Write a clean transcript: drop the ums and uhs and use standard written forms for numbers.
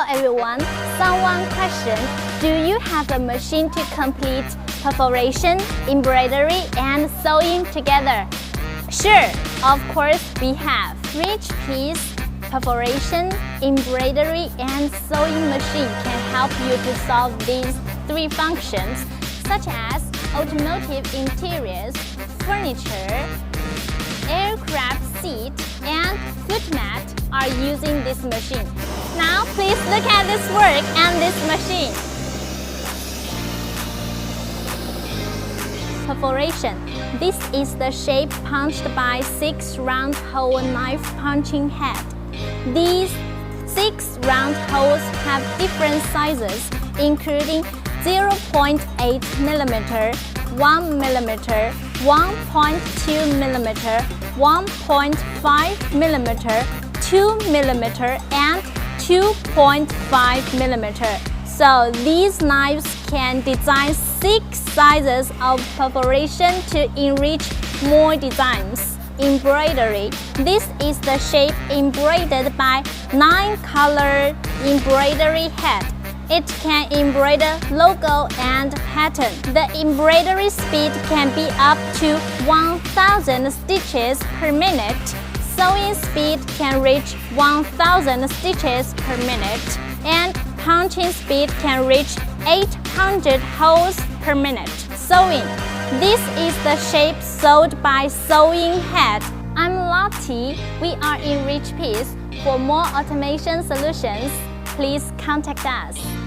Hello everyone! Someone questioned, do you have a machine to complete perforation, embroidery and sewing together? Sure, of course we have. Richpeace perforation, embroidery and sewing machine can help you to solve these three functions such as automotive interiors, furniture, aircraft seat and foot mat are using this machine. Now please look at this work and this machine. Perforation. This is the shape punched by 6 round hole knife punching head. These 6 round holes have different sizes including 0.8 mm, 1 mm, 1.2 mm, 1.5 mm, 2 mm and 2.5 mm. So these knives can design 6 sizes of perforation to enrich more designs. Embroidery. This is the shape embroidered by 9-color embroidery head. It can embroider logo and pattern. The embroidery speed can be up to 1000 stitches per minute. Sewing speed can reach 1000 stitches per minute. And punching speed can reach 800 holes per minute. Sewing. This is the shape sewed by sewing head. I'm Lottie. We are in Richpeace. For more automation solutions, please contact us.